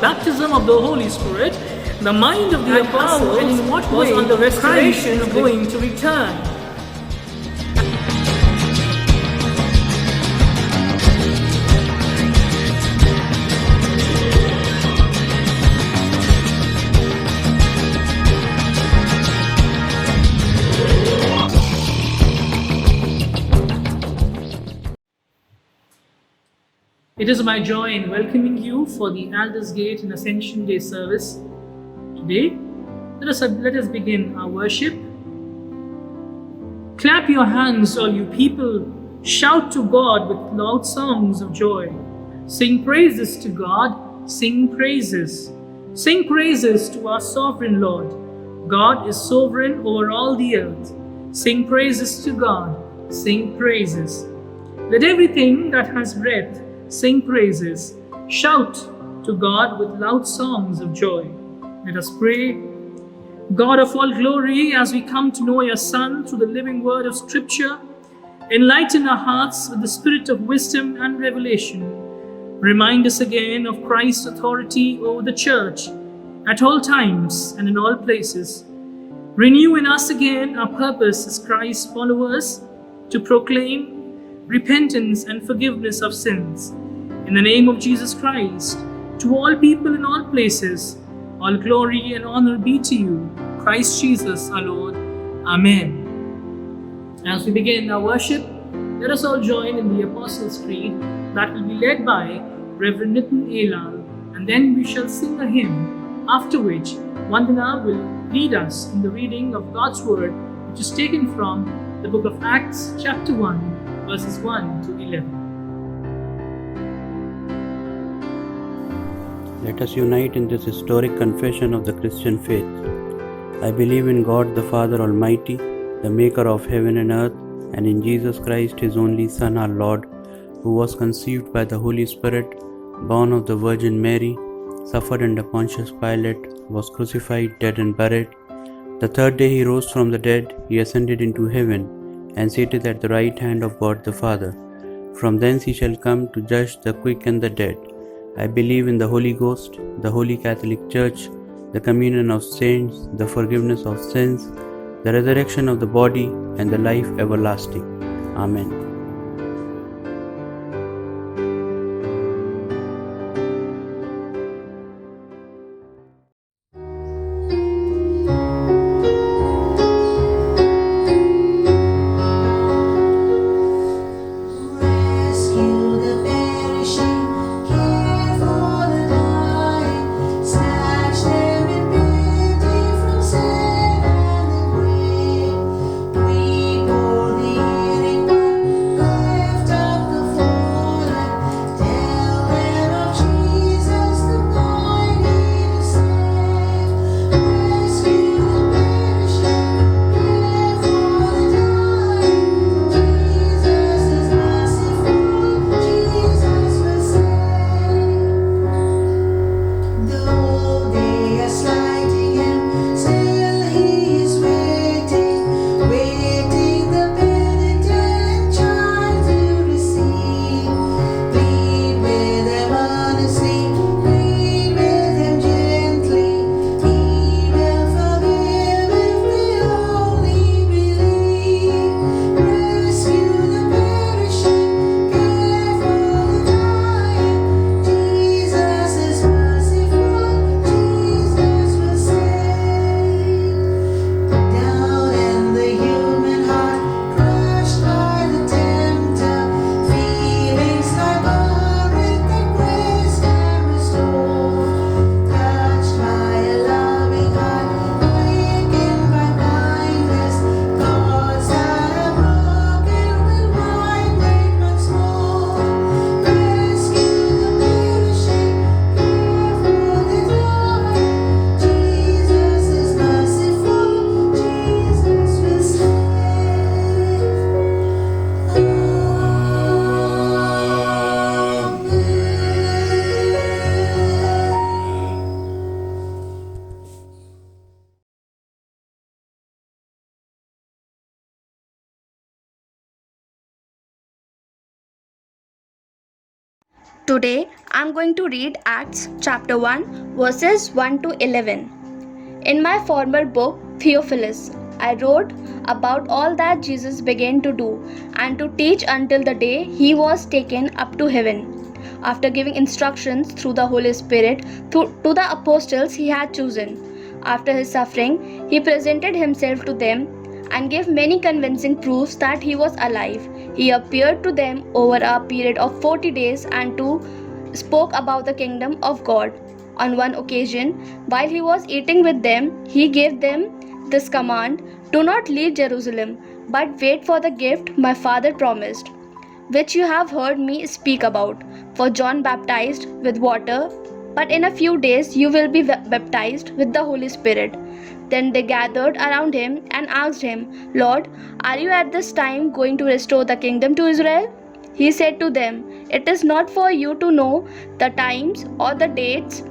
baptism of the Holy Spirit, the mind of the apostles and in what was way on the Christ restoration is of going to return. It is my joy in welcoming you for the Aldersgate and Ascension Day service. Today, let us begin our worship. Clap your hands, all you people. Shout to God with loud songs of joy. Sing praises to God. Sing praises. Sing praises to our sovereign Lord. God is sovereign over all the earth. Sing praises to God. Sing praises. Let everything that has breath sing praises. Shout to God with loud songs of joy. Let us pray. God of all glory, as we come to know your Son through the living word of Scripture, enlighten our hearts with the spirit of wisdom and revelation. Remind us again of Christ's authority over the church at all times and in all places. Renew in us again our purpose as Christ's followers to proclaim repentance and forgiveness of sins. In the name of Jesus Christ, to all people in all places, all glory and honor be to you, Christ Jesus our Lord. Amen. As we begin our worship, let us all join in the Apostles' Creed that will be led by Reverend Nitin Elal, and then we shall sing a hymn, after which Vandana will lead us in the reading of God's Word, which is taken from the book of Acts, chapter 1, verses 1 to 11. Let us unite in this historic confession of the Christian faith. I believe in God the Father Almighty, the maker of heaven and earth, and in Jesus Christ, his only Son, our Lord, who was conceived by the Holy Spirit, born of the Virgin Mary, suffered under Pontius Pilate, was crucified, dead and buried. The third day he rose from the dead, he ascended into heaven, and seated at the right hand of God the Father. From thence he shall come to judge the quick and the dead. I believe in the Holy Ghost, the Holy Catholic Church, the communion of saints, the forgiveness of sins, the resurrection of the body, and the life everlasting. Amen. Today I'm going to read Acts chapter 1 verses 1 to 11. In my former book Theophilus, I wrote about all that Jesus began to do and to teach until the day he was taken up to heaven, after giving instructions through the Holy Spirit to the apostles he had chosen. After his suffering, he presented himself to them and gave many convincing proofs that he was alive. He appeared to them over a period of 40 days and spoke about the kingdom of God. On one occasion, while he was eating with them, he gave them this command: "Do not leave Jerusalem, but wait for the gift my Father promised, which you have heard me speak about. For John baptized with water, but in a few days you will be baptized with the Holy Spirit." Then they gathered around him and asked him, "Lord, are you at this time going to restore the kingdom to Israel?" He said to them, "It is not for you to know the times or the dates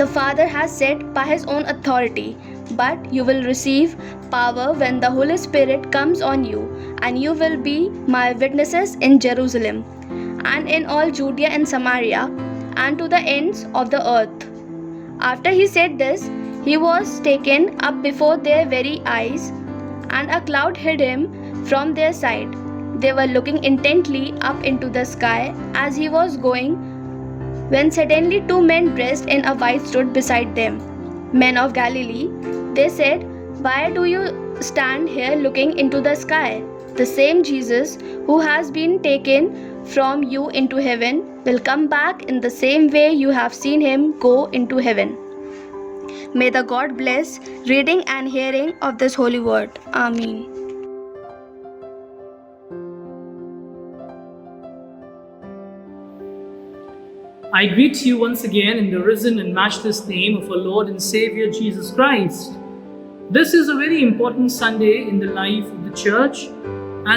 the Father has set by his own authority, but you will receive power when the Holy Spirit comes on you, and you will be my witnesses in Jerusalem and in all Judea and Samaria and to the ends of the earth." After he said this, he was taken up before their very eyes, and a cloud hid him from their sight. They were looking intently up into the sky as he was going, when suddenly two men dressed in a white stood beside them. "Men of Galilee," they said, "why do you stand here looking into the sky? The same Jesus who has been taken from you into heaven will come back in the same way you have seen him go into heaven." May the God bless reading and hearing of this holy word. Amen. I greet you once again in the risen and matchless name of our Lord and Savior Jesus Christ. This is a very important Sunday in the life of the Church,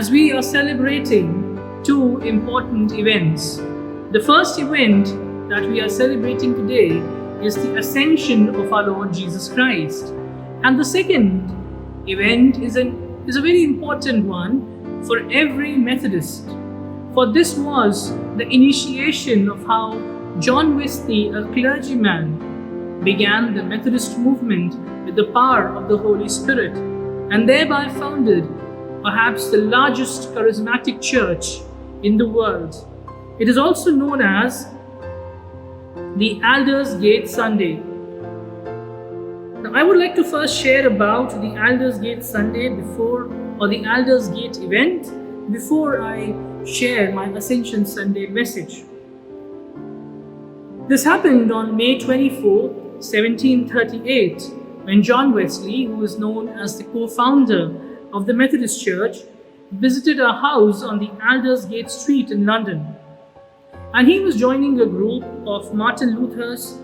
as we are celebrating two important events. The first event that we are celebrating today is the ascension of our Lord Jesus Christ. And the second event is a very important one for every Methodist. For this was the initiation of how John Wesley, a clergyman, began the Methodist movement with the power of the Holy Spirit, and thereby founded perhaps the largest charismatic church in the world. It is also known as the Aldersgate Sunday. Now, I would like to first share about the Aldersgate Sunday the Aldersgate event before I share my Ascension Sunday message. This happened on May 24, 1738, when John Wesley, who is known as the co-founder of the Methodist Church, visited a house on the Aldersgate Street in London. And he was joining a group of Martin Luther's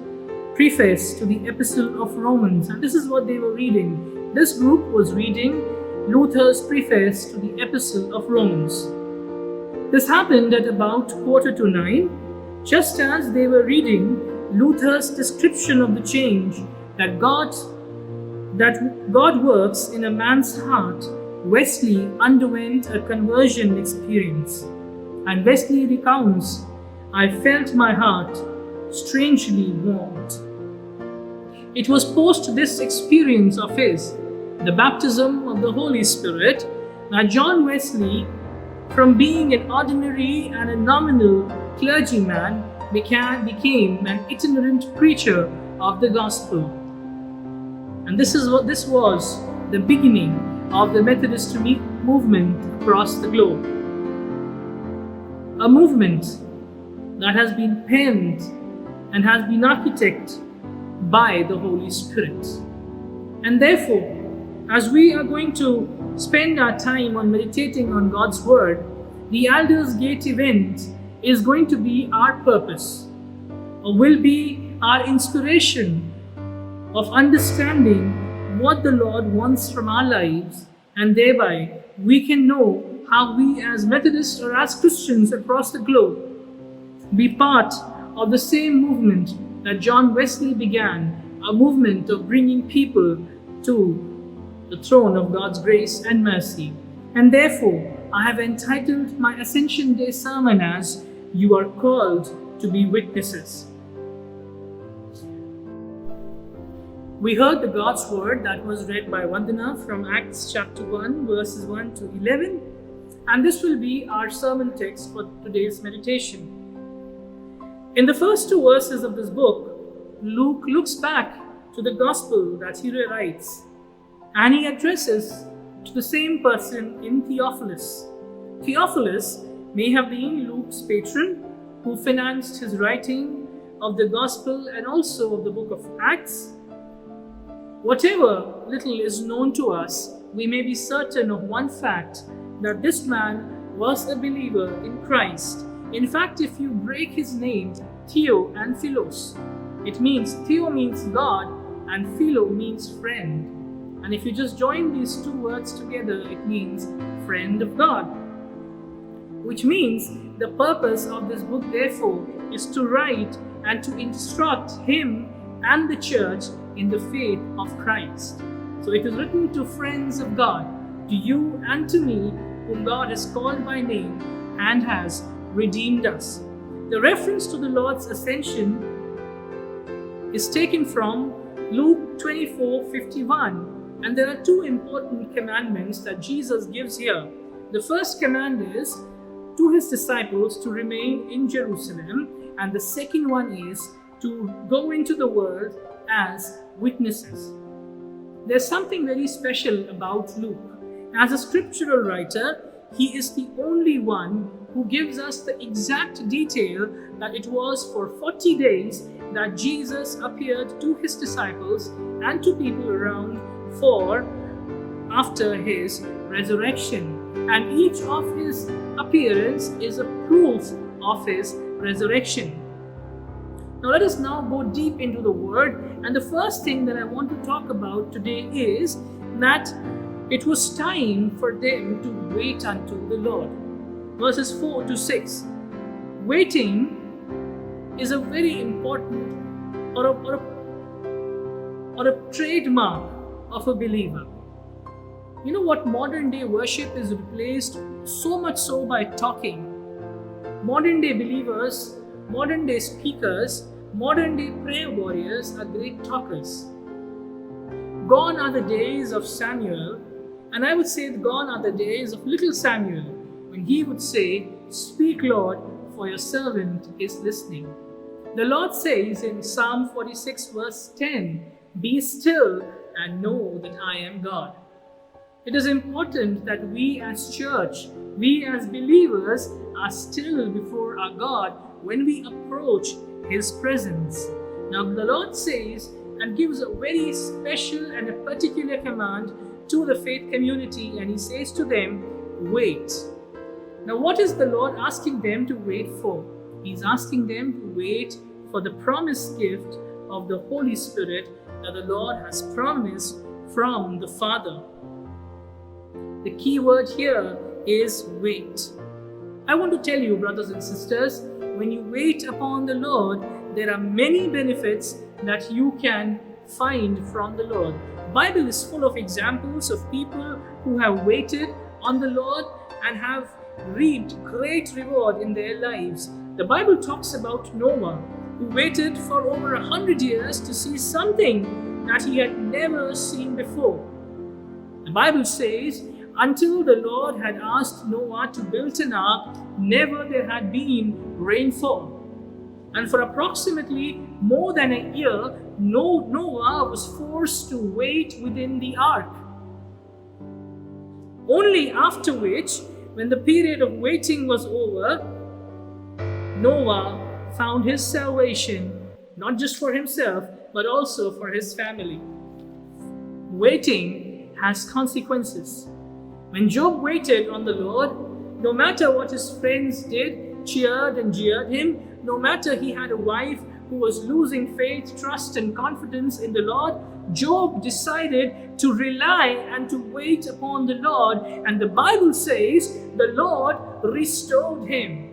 preface to the Epistle of Romans. And this is what they were reading. This group was reading Luther's preface to the Epistle of Romans. This happened at about 8:45, just as they were reading Luther's description of the change that God works in a man's heart. Wesley underwent a conversion experience. And Wesley recounts, "I felt my heart strangely warmed." It was post this experience of his, the baptism of the Holy Spirit, that John Wesley, from being an ordinary and a nominal clergyman, became an itinerant preacher of the gospel. And this was the beginning of the Methodist movement across the globe. A movement that has been penned and has been architected by the Holy Spirit. And therefore, as we are going to spend our time on meditating on God's Word, the Aldersgate event is going to be our purpose, or will be our inspiration of understanding what the Lord wants from our lives, and thereby we can know how we as Methodists or as Christians across the globe be part of the same movement that John Wesley began, a movement of bringing people to the throne of God's grace and mercy. And therefore, I have entitled my Ascension Day sermon as "You are called to be witnesses. We heard the God's word that was read by Vandana from Acts chapter 1 verses 1 to 11, and this will be our sermon text for today's meditation. In the first two verses of this book, Luke looks back to the gospel that he rewrites, and he addresses to the same person in Theophilus. Theophilus may have been Luke's patron who financed his writing of the gospel and also of the book of Acts. Whatever little is known to us, we may be certain of one fact, that this man was a believer in Christ. In fact, if you break his name, Theo and Philos, it means Theo means God and Philo means friend. And if you just join these two words together, it means friend of God. Which means the purpose of this book, therefore, is to write and to instruct him and the church in the faith of Christ. So it is written to friends of God, to you and to me, whom God has called by name and has redeemed us. The reference to the Lord's ascension is taken from Luke 24:51, and there are two important commandments that Jesus gives here. The first command is to his disciples to remain in Jerusalem, and the second one is to go into the world as witnesses. There's something very special about Luke. As a scriptural writer, he is the only one who gives us the exact detail that it was for 40 days that Jesus appeared to his disciples and to people around after his resurrection. And each of his appearance is a proof of his resurrection. Now let us now go deep into the word, and the first thing that I want to talk about today is that it was time for them to wait unto the Lord. Verses 4 to 6. Waiting is a very important or a trademark of a believer. You know what? Modern day worship is replaced so much so by talking. Modern day believers, modern day speakers, modern day prayer warriors are great talkers. Gone are the days of Samuel, and I would say gone are the days of little Samuel, when he would say, "Speak, Lord, for your servant is listening." The Lord says in Psalm 46 verse 10, "Be still and know that I am God." It is important that we as church, we as believers are still before our God when we approach his presence. Now the Lord says and gives a very special and a particular command to the faith community, and he says to them, wait. Now what is the Lord asking them to wait for? He's asking them to wait for the promised gift of the Holy Spirit that the Lord has promised from the Father. The key word here is wait. I want to tell you, brothers and sisters, when you wait upon the Lord, there are many benefits that you can find from the Lord. The Bible is full of examples of people who have waited on the Lord and have reaped great reward in their lives. The Bible talks about Noah, who waited for over 100 years to see something that he had never seen before. The Bible says, until the Lord had asked Noah to build an ark, never there had been rainfall. And for approximately more than a year, Noah was forced to wait within the ark. Only after which, when the period of waiting was over, Noah found his salvation, not just for himself, but also for his family. Waiting has consequences. When Job waited on the Lord, no matter what his friends did, cheered and jeered him, no matter he had a wife who was losing faith, trust and confidence in the Lord, Job decided to rely and to wait upon the Lord, and the Bible says the Lord restored him.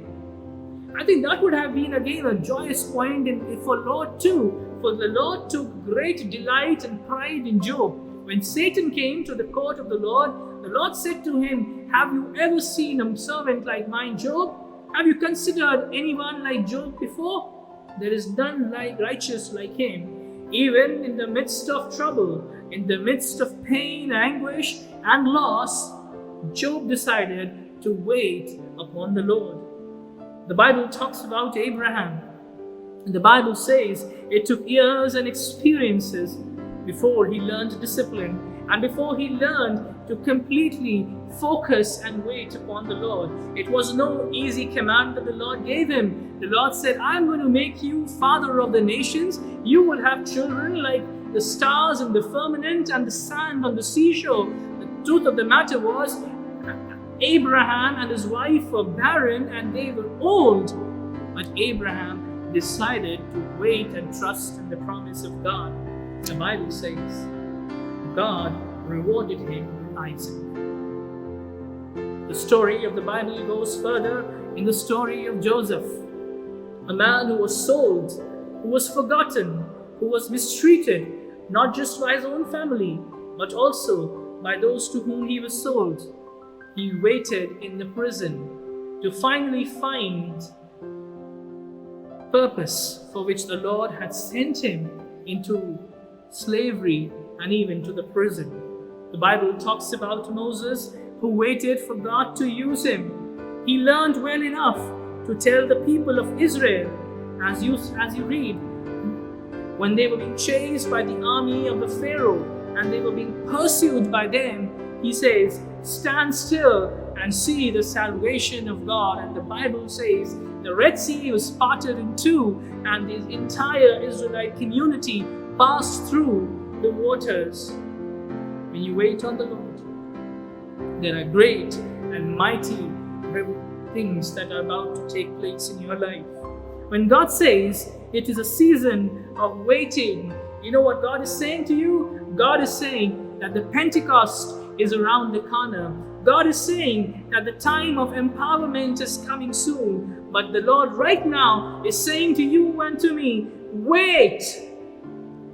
I think that would have been again a joyous point for Lord too, for the Lord took great delight and pride in Job. When Satan came to the court of the Lord said to him, "Have you ever seen a servant like mine, Job? Have you considered anyone like Job before? There is none like righteous like him. Even in the midst of trouble, in the midst of pain, anguish, and loss, Job decided to wait upon the Lord. The Bible talks about Abraham. And the Bible says it took years and experiences before he learned discipline and before he learned to completely focus and wait upon the Lord. It was no easy command that the Lord gave him. The Lord said, I'm going to make you father of the nations. You will have children like the stars in the firmament and the sand on the seashore. The truth of the matter was, Abraham and his wife were barren and they were old. But Abraham decided to wait and trust in the promise of God. The Bible says God rewarded him with Isaac. The story of the Bible goes further in the story of Joseph, a man who was sold, who was forgotten, who was mistreated, not just by his own family, but also by those to whom he was sold. He waited in the prison to finally find purpose for which the Lord had sent him into slavery and even to the prison. The Bible talks about Moses who waited for God to use him. He learned well enough to tell the people of Israel, as you read, when they were being chased by the army of the Pharaoh and they were being pursued by them, he says, stand still and see the salvation of God. And the Bible says the Red Sea was parted in two and the entire Israelite community passed through the waters. When you wait on the Lord, there are great and mighty things that are about to take place in your life. When God says it is a season of waiting, you know what God is saying to you? God is saying that the Pentecost is around the corner. God is saying that the time of empowerment is coming soon. But the Lord right now is saying to you and to me, wait.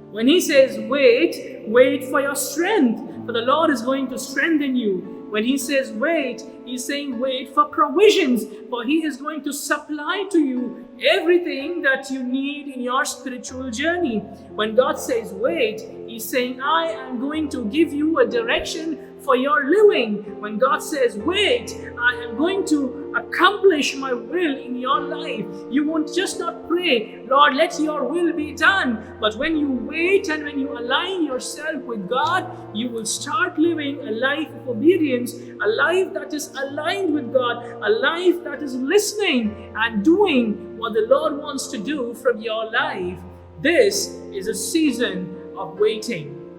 When He says wait, wait for your strength, for the Lord is going to strengthen you. When He says wait, He's saying wait for provisions, for He is going to supply to you everything that you need in your spiritual journey. When God says wait, He's saying I am going to give you a direction for your living. When God says wait, I am going to accomplish my will in your life. You won't just not pray, Lord, let your will be done. But when you wait and when you align yourself with God, you will start living a life of obedience, a life that is aligned with God, a life that is listening and doing what the Lord wants to do from your life. This is a season of waiting.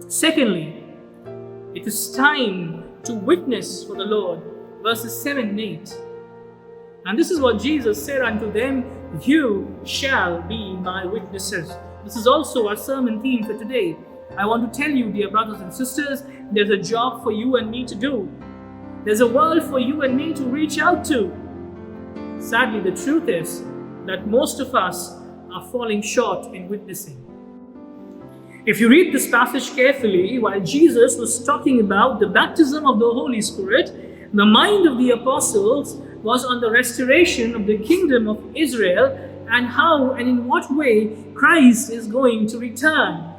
Secondly, it is time to witness for the Lord. Verses 7 and 8. And this is what Jesus said unto them, you shall be my witnesses. This is also our sermon theme for today. I want to tell you, dear brothers and sisters, there's a job for you and me to do. There's a world for you and me to reach out to. Sadly, the truth is that most of us are falling short in witnessing. If you read this passage carefully, while Jesus was talking about the baptism of the Holy Spirit, the mind of the apostles was on the restoration of the kingdom of Israel and how and in what way Christ is going to return.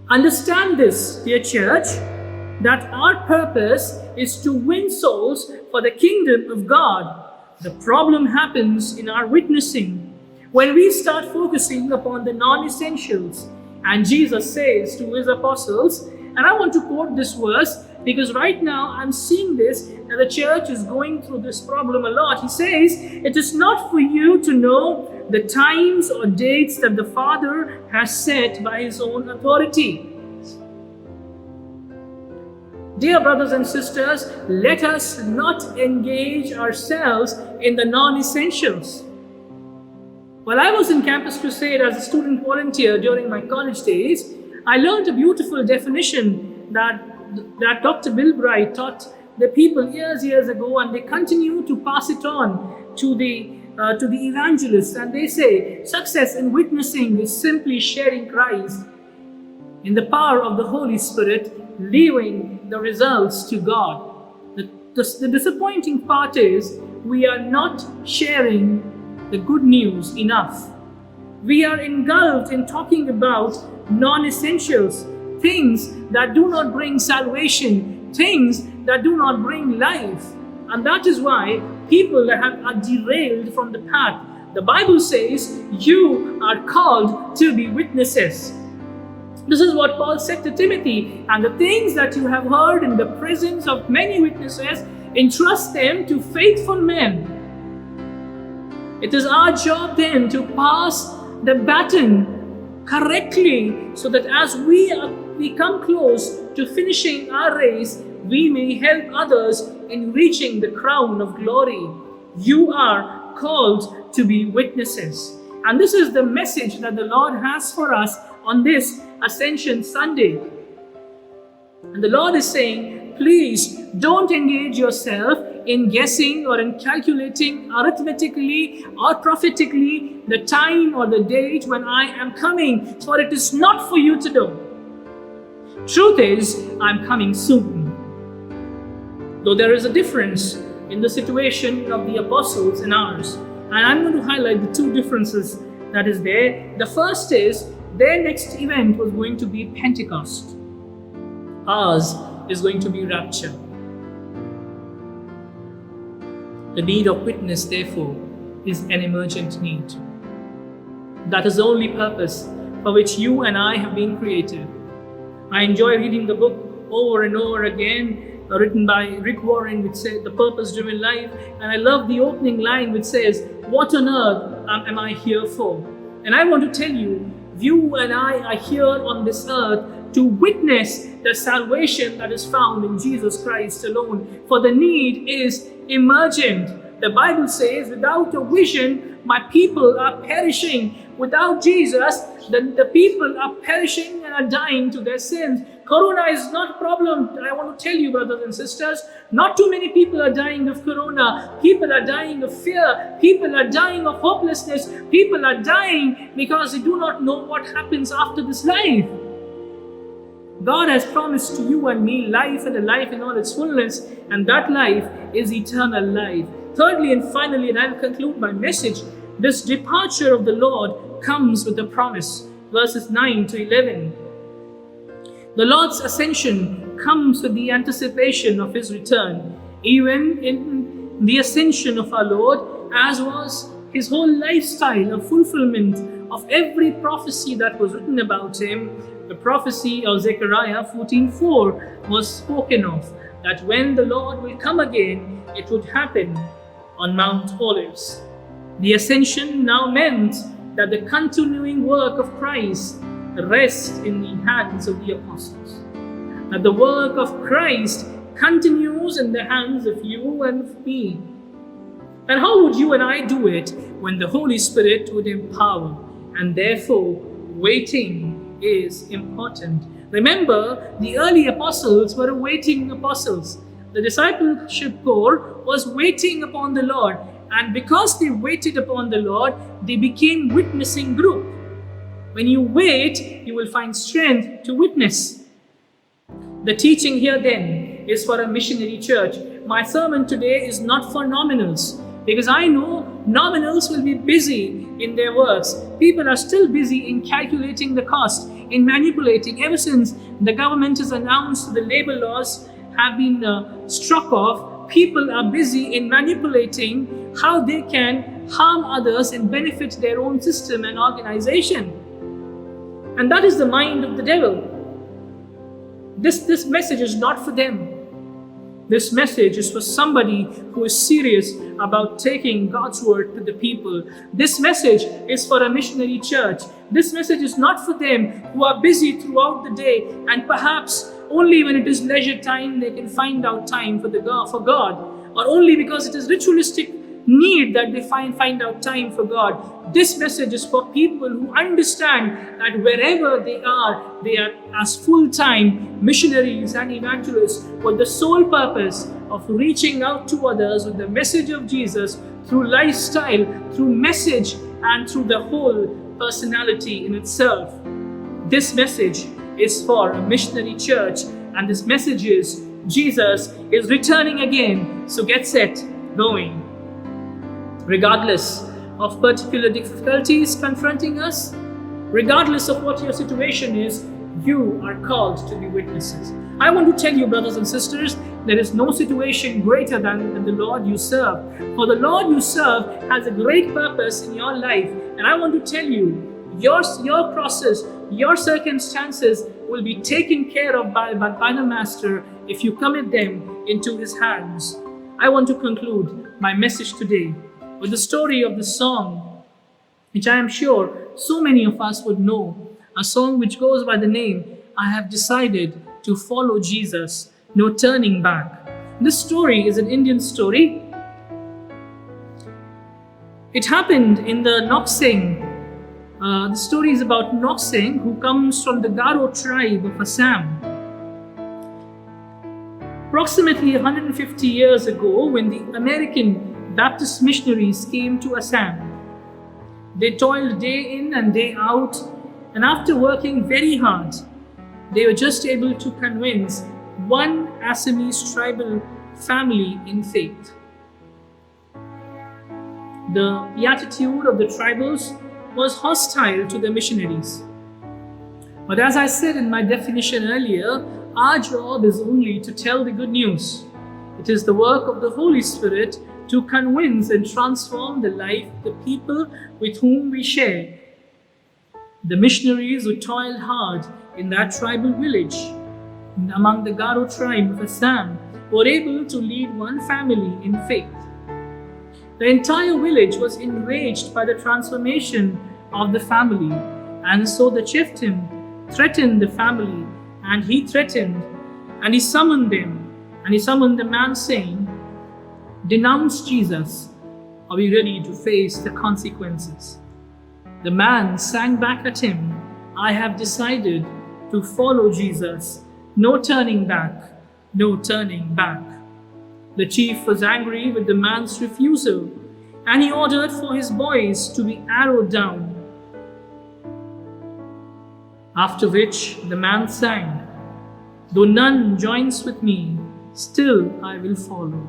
Understand this, dear church, that our purpose is to win souls for the kingdom of God. The problem happens in our witnessing when we start focusing upon the non-essentials. And Jesus says to His apostles, and I want to quote this verse because right now I'm seeing this, that the church is going through this problem a lot. He says, it is not for you to know the times or dates that the Father has set by His own authority. Dear brothers and sisters, let us not engage ourselves in the non-essentials. While I was in Campus Crusade as a student volunteer during my college days, I learned a beautiful definition that Dr. Bill Bright taught the people years ago, and they continue to pass it on to the evangelists. And they say, success in witnessing is simply sharing Christ in the power of the Holy Spirit, leaving the results to God. The disappointing part is we are not sharing the good news enough. We are engulfed in talking about non-essentials, things that do not bring salvation, things that do not bring life. And that is why people are derailed from the path. The Bible says you are called to be witnesses. This is what Paul said to Timothy. And the things that you have heard in the presence of many witnesses, entrust them to faithful men. It is our job then to pass the baton correctly, so that as we come close to finishing our race, we may help others in reaching the crown of glory. You are called to be witnesses. And this is the message that the Lord has for us on this Ascension Sunday. And the Lord is saying, please don't engage yourself in guessing or in calculating arithmetically or prophetically the time or the date when I am coming, for it is not for you to know. Truth is, I'm coming soon. Though there is a difference in the situation of the apostles and ours. And I'm going to highlight the two differences that is there. The first is, their next event was going to be Pentecost. Ours is going to be rapture. The need of witness, therefore, is an emergent need. That is the only purpose for which you and I have been created. I enjoy reading the book over and over again, written by Rick Warren, which says The Purpose-Driven Life. And I love the opening line which says, what on earth am I here for? And I want to tell you, you and I are here on this earth to witness the salvation that is found in Jesus Christ alone. For the need is emergent. The Bible says, without a vision, my people are perishing. Without Jesus, the people are perishing and are dying to their sins. Corona is not a problem. I want to tell you, brothers and sisters, not too many people are dying of corona. People are dying of fear. People are dying of hopelessness. People are dying because they do not know what happens after this life. God has promised to you and me life, and a life in all its fullness, and that life is eternal life. Thirdly and finally, and I'll conclude my message, this departure of the Lord comes with a promise. Verses 9 to 11. The Lord's ascension comes with the anticipation of His return. Even in the ascension of our Lord, as was His whole lifestyle, a fulfillment of every prophecy that was written about Him. The prophecy of Zechariah 14:4 was spoken of, that when the Lord will come again, it would happen on Mount Olives. The ascension now meant that the continuing work of Christ rests in the hands of the apostles. That the work of Christ continues in the hands of you and of me. And how would you and I do it when the Holy Spirit would empower? And therefore, waiting is important. Remember, the early apostles were waiting apostles. The discipleship corps was waiting upon the Lord. And because they waited upon the Lord, they became witnessing group. When you wait, you will find strength to witness. The teaching here then is for a missionary church. My sermon today is not for nominals, because I know nominals will be busy in their works. People are still busy in calculating the cost, in manipulating. Ever since the government has announced the labor laws have been struck off, people are busy in manipulating how they can harm others and benefit their own system and organization. And that is the mind of the devil. This message is not for them. This message is for somebody who is serious about taking God's word to the people. This message is for a missionary church. This message is not for them who are busy throughout the day, and perhaps only when it is leisure time they can find out time for God, or only because it is ritualistic need that they find out time for God. This message is for people who understand that wherever they are as full-time missionaries and evangelists with the sole purpose of reaching out to others with the message of Jesus through lifestyle, through message, and through the whole personality in itself. This message is for a missionary church, and this message is Jesus is returning again, so get set, going. Regardless of particular difficulties confronting us, regardless of what your situation is, you are called to be witnesses. I want to tell you, brothers and sisters, there is no situation greater than the Lord you serve. For the Lord you serve has a great purpose in your life. And I want to tell you, your crosses, your circumstances will be taken care of by the Master if you commit them into His hands. I want to conclude my message today with the story of the song, which I am sure so many of us would know, a song which goes by the name, I Have Decided to Follow Jesus, No Turning Back. This story is an Indian story. It happened in the Noksing. The story is about Noksing, who comes from the Garo tribe of Assam. Approximately 150 years ago, when the American Baptist missionaries came to Assam, they toiled day in and day out, and after working very hard, they were just able to convince one Assamese tribal family in faith. The attitude of the tribals was hostile to the missionaries. But as I said in my definition earlier, our job is only to tell the good news. It is the work of the Holy Spirit to convince and transform the life of the people with whom we share. The missionaries who toiled hard in that tribal village among the Garo tribe of Assam were able to lead one family in faith. The entire village was enraged by the transformation of the family, and so the chieftain threatened the family, and he summoned them, and he summoned the man saying, "Denounce Jesus, are we ready to face the consequences?" The man sang back at him, "I have decided to follow Jesus, no turning back, no turning back." The chief was angry with the man's refusal, and he ordered for his boys to be arrowed down. After which the man sang, "Though none joins with me, still I will follow.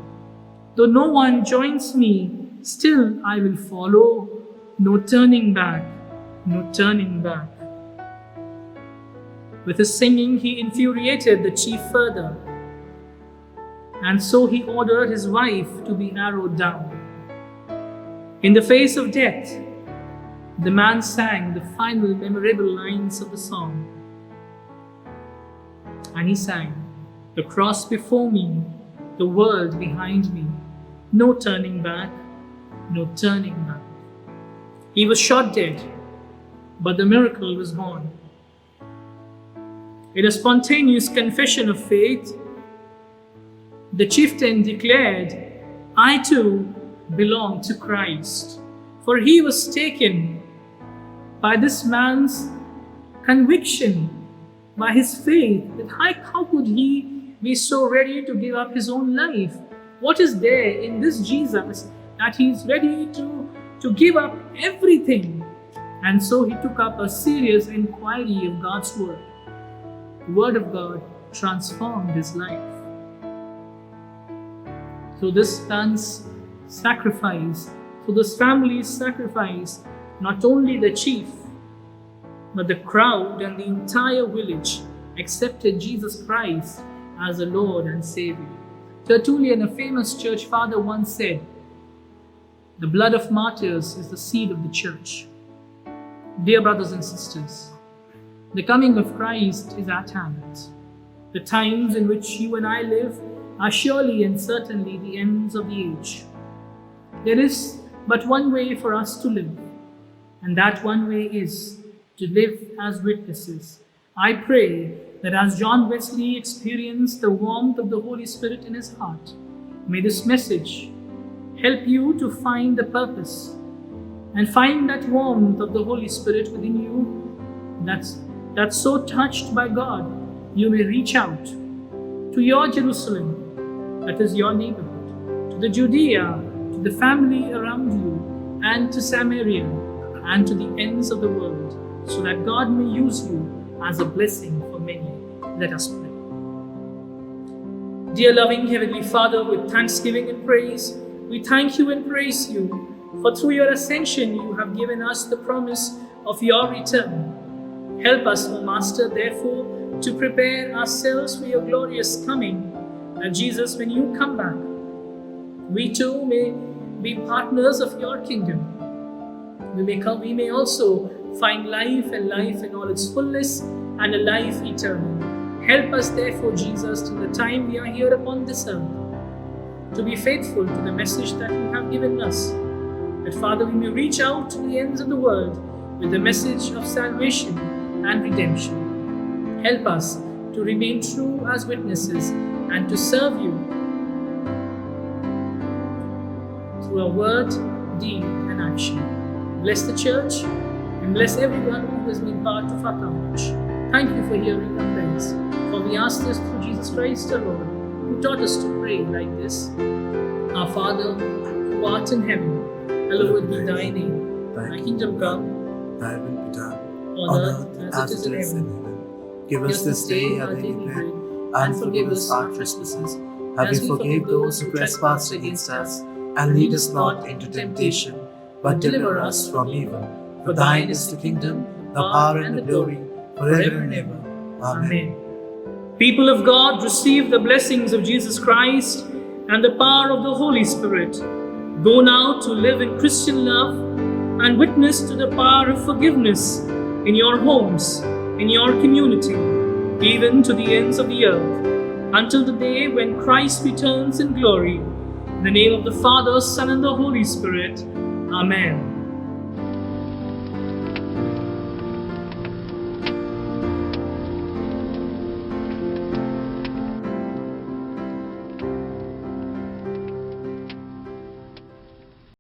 Though no one joins me, still I will follow. No turning back, no turning back." With his singing, he infuriated the chief further, and so he ordered his wife to be arrowed down. In the face of death, the man sang the final memorable lines of the song. And he sang, "The cross before me, the world behind me, no turning back, no turning back." He was shot dead, but the miracle was born. In a spontaneous confession of faith, the chieftain declared, "I too belong to Christ." For he was taken by this man's conviction, by his faith, that how could he be so ready to give up his own life? What is there in this Jesus that he is ready to give up everything? And so he took up a serious inquiry of God's word. The word of God transformed his life. So this man's sacrifice, so this family's sacrifice, not only the chief, but the crowd and the entire village accepted Jesus Christ as the Lord and Savior. Tertullian, a famous church father, once said, "The blood of martyrs is the seed of the church." Dear brothers and sisters, the coming of Christ is at hand. The times in which you and I live are surely and certainly the ends of the age. There is but one way for us to live, and that one way is to live as witnesses. I pray that as John Wesley experienced the warmth of the Holy Spirit in his heart, may this message help you to find the purpose and find that warmth of the Holy Spirit within you that's so touched by God, you may reach out to your Jerusalem, that is your neighborhood, to the Judea, to the family around you, and to Samaria, and to the ends of the world, so that God may use you as a blessing for many. Let us pray. Dear loving Heavenly Father, with thanksgiving and praise, we thank you and praise you For through your ascension you have given us the promise of your return. Help us, O Master, therefore, to prepare ourselves for your glorious coming, that Jesus, when you come back, we too may be partners of your kingdom. We may also find life and life in all its fullness and a life eternal. Help us, therefore, Jesus, till the time we are here upon this earth, to be faithful to the message that you have given us. That, Father, we may reach out to the ends of the world with the message of salvation and redemption. Help us to remain true as witnesses and to serve you through our word, deed, and action. Bless the church and bless everyone who has been part of our coverage. Thank you for hearing our prayers. For we ask this through Jesus Christ our Lord, who taught us to pray like this. Our Father, who art in heaven, hallowed be thy name. Thy kingdom come, thy will be done, on earth as it is in heaven. Give us this day our daily bread, and forgive us our trespasses, as we forgive those who trespass against us. And lead us not into temptation, but deliver us from evil. For thine is the kingdom, the power, and the glory, forever and ever. Amen. Amen. People of God, receive the blessings of Jesus Christ and the power of the Holy Spirit. Go now to live in Christian love and witness to the power of forgiveness in your homes, in your community, even to the ends of the earth, until the day when Christ returns in glory. In the name of the Father, Son, and the Holy Spirit. Amen.